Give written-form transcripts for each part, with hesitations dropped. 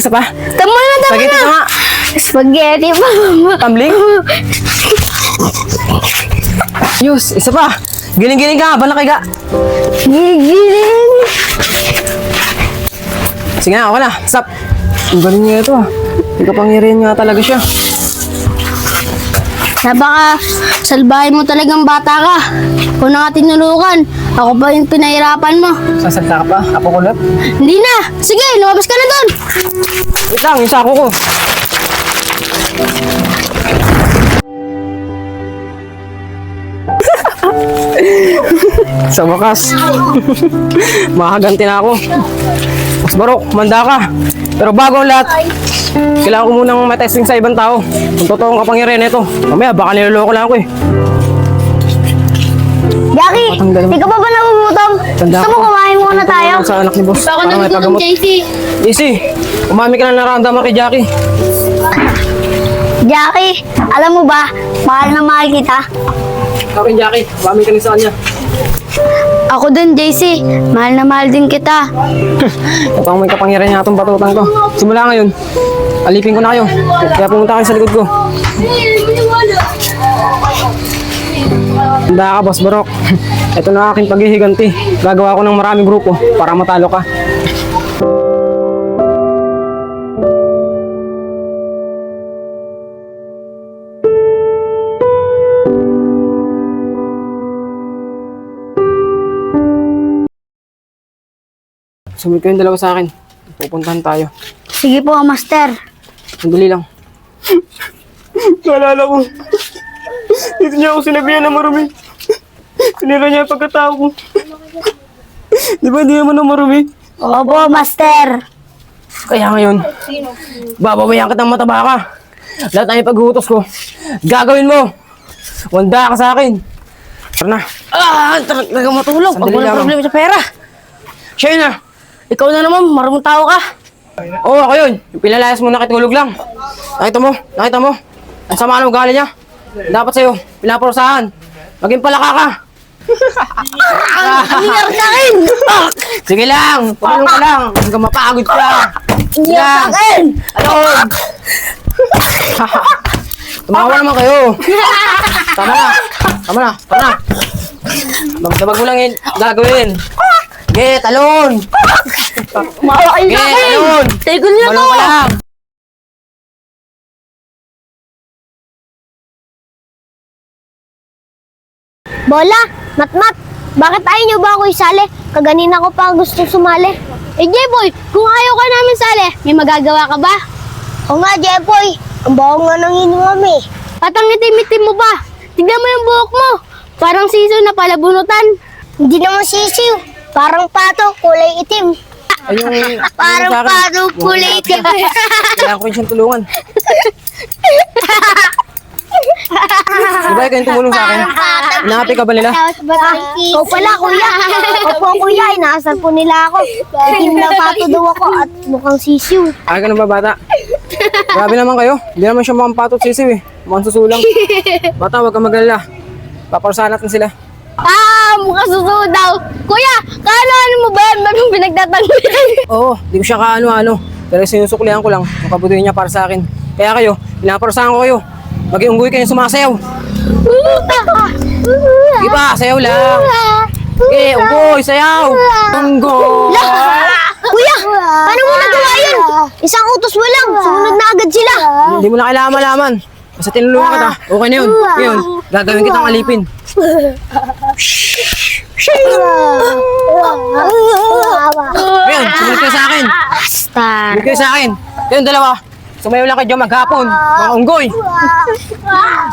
Isa pa? Tama na. Spaghetti na nga. Spaghetti pa. Tumbling? Yus, isa pa. Giling-giling ka, balaki ka. Gigiling. Sige na, ako na. Stop. Ang galing niya ito ah. May kapangyarihan nga talaga siya. Baka salbahin mo talagang bata ka. Kung na nga tinulukan, ako ba yung pinahirapan mo? Sasalta ka pa? Apo kulot? Hindi na. Sige, lumabas ka na doon. Wait lang, yung sako ko. Sa wakas. Makaganti na ako. Mas Barok, manda ka. Pero bago ang lahat, kailangan ko munang matesting sa ibang tao. Kung totoong kapangyarihan nito. Mamaya baka niloloko lang ako eh. Jackie, Matanggal mo. di ka pa ba nagugutom? Tanda Gusto mo ko. kumain muna tayo? Sa anak ni boss. Ako Para may nagugutom, pagamot. JC. Easy, umami ka na nararamdaman kay Jackie. Jackie, alam mo ba, mahal na mahal kita. Kay Jackie, umami ka rin sa kanya. Ako din, JC. Mahal na mahal din kita. Ito ang may kapangyarihan niya itong batutan ko. Simula ngayon, alipin ko na kayo. Kaya pumunta kayo sa likod ko. Handa ka, Boss Barok. Ito na aking paghihiganti. Gagawa ko ng maraming grupo para matalo ka. Sumit kayong dalawa sa akin. Pupuntahan tayo. Sige po, Master. Sandali lang. Naalala ko. Dito niya ako sinabihan na marumi. Sinira niya yung pagkatao ko. Di ba hindi naman na marumi? Opo, Master. Kaya ngayon, bababayan kitang mataba ka. Lahat ng ipaghutos ko, gagawin mo. Wanda ka sa akin. Tara na. Talaga matulog. Sandali Huwag lang. walang problema sa pera. Siya yun na. Ikaw na naman, marumong tao ka. Oo, ako yun. Yung pinalayas mo nakitulog lang. Nakita mo? Ang sama ng ugali niya. Dapat sa'yo, pinaparusahan. Maging palaka ka. Ang nangyari sa akin! Sige lang, pumulong ka lang. Hanggang mapagod ka. Ang nangyari sa akin! Alon! Tumawa naman kayo. Tama na. Magsabag mo lang yun, gagawin. Get, talon! Mawa kayo sa Get, akin! talon! Tigol niyo Malong to! ka lang. Bola, Matmat, bakit ayaw niyo ba ako isali? Kaganina ko pa gusto sumali. Eh, Jeboy, kung ayaw ka namin sali, may magagawa ka ba? Oo nga, Jeboy. Ang baho nga ng inuwam eh. Patang itim-itim mo ba? Tignan mo yung buhok mo. Parang sisiw na palabunutan. Hindi naman sisiw. Parang pato, kulay itim. Ay, yung... Parang sa akin. pato, kulay itim. Kailangan ko rin siyang tulungan. Di ba ikaw yung tumulong sa akin? Inahapi ka ba nila? Ikaw pala, kuya. Opo, kuya. Inaasan po nila ako. Itim na pato daw ako at mukhang sisiw. Ay ka na ba, bata? Grabe naman kayo. Hindi naman siya mukhang patot sisiw eh. Mukhang susulang. Bata, huwag kang mag-alala. Paparusahan natin sila. Mukhang suso daw. Kuya, kaano mo ba yan? Bakit pinagtatanggol? Oo, di ko siya kaano-ano. Pero sinusuklihan ko lang. Makabutuhin niya para sa akin. Kaya kayo, pinaparusahan ko kayo. Mag-iunggoy kayo sumasayaw. Di ba? Sayaw lang. Okay, unggoy, sayaw. Unggoy. Kuya, paano mo nagawa yun? Isang utos mo lang. Sumunod na agad sila. Hindi mo na kailangan malaman. Basta tinulungan kita. Okay na yun. Ngayon, gagawin kitang alipin. Ngayon, sumunod kayo sa akin. Star. Sumunod kayo sa akin. Kayong dalawa. Sumayaw lang kayo dyan maghapon. Mga unggoy.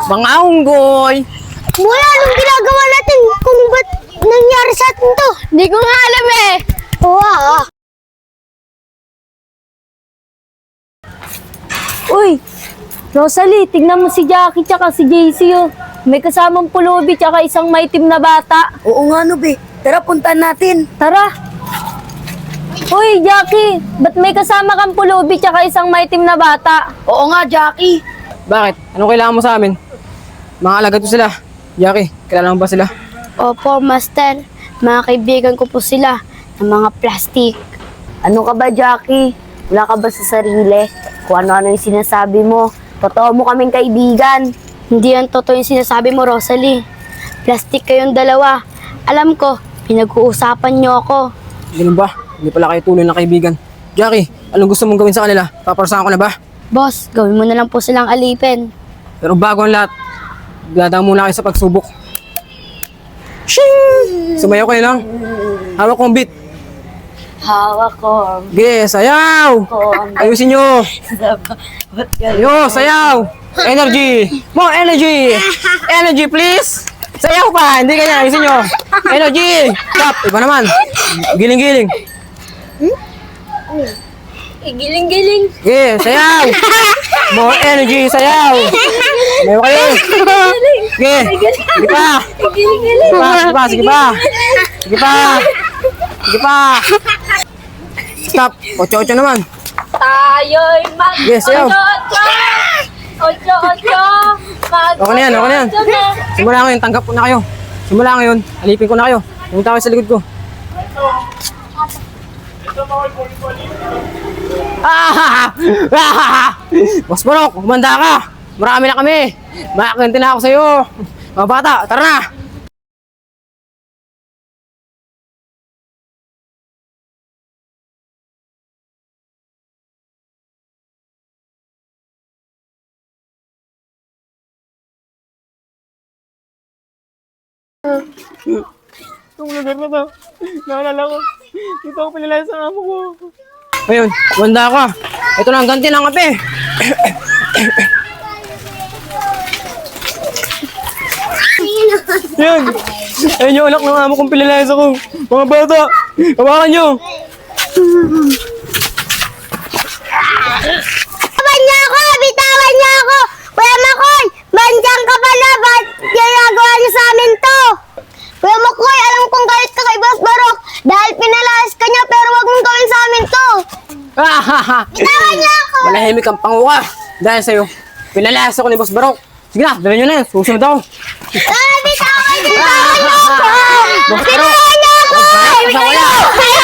Mga unggoy. Mula, anong ginagawa natin? Kung ba't nangyari sa atin to? Hindi ko nga alam eh. Wow. Uy, Rosalie, tignan mo si Jackie tsaka si JC oh. May kasamang pulubi tsaka isang maitim na bata. Oo nga no, be. Tara, puntahan natin. Tara! Uy, Jackie, ba't may kasama kang pulubi tsaka isang maitim na bata? Oo nga, Jackie. Bakit? Anong kailangan mo sa amin? Mga alagad ko sila. Jackie, kilala mo ba sila? Opo, Master. Mga kaibigan ko po sila ng mga plastic. Ano ka ba, Jackie? Wala ka ba sa sarili? Kung ano-ano yung sinasabi mo. Totoo mo kaming kaibigan. Hindi yan totoo yung sinasabi mo, Rosalie. Plastic kayong dalawa. Alam ko, pinag-uusapan niyo ako. Ganun ba? Hindi pala kayo tunay na kaibigan. Jackie, anong gusto mong gawin sa kanila? Paparusahan ko na ba? Boss, gawin mo na lang po silang alipin. Pero bago ang lahat, dadaan muna kayo sa pagsubok. Shing! Sumayaw kayo lang. Hawak ko ang beat. Hawak ko. Sige, sayaw! Ayusin nyo! Yo, sayaw! Energy! More energy! Energy, please! Sayaw pa! Hindi kanya, ayusin nyo! Energy! Stop! Iba naman! Giling-giling! Giling-giling. Sige, sayaw! More energy, sayaw! Mayo kayo! Sige! Sige pa! Giling-giling. Sige pa! Sige pa! Sige pa! Sige pa! Stop! Ocho-ocho naman! Tayo'y mag... Yes, sayaw. Ocho-ocho. Okay na yan, okay na yan. Simula ngayon, tanggap ko na kayo. Simula ngayon, alipin ko na kayo. Pumunta kayo sa likod ko. Boss Barok, kumanda ka. Marami na kami. Makakantin na ako sa'yo. Mga bata, tara na. Itong lugar na to, naalala ko. Dito ako pinalaya sa amo ko. Ayun, wanda ka. Ito na ang ganti ng kape. Yan. Ayun yung anak ng amo kong pinalayas ako. Mga bata, hawakan nyo. Bitawan niyo ako! Bitawan niyo ako! Kuya Makoy! Bandyan ka pala! Ba't ginagawa niyo sa amin to? Kuya Makoy, alam kong galit ka kay Boss Barok dahil pinalayas ka niya pero wag mong gawin sa amin to! Bitawan niyo ako! Malahimik ang panguka. Dahil sa'yo, pinalayas ako ni Boss Barok. Sige na, dala nyo na yan. Susunod ako. Bitawan niyo ako! Boss Barok! Bitawan niyo ako! Boss Barok, kasama ko yan.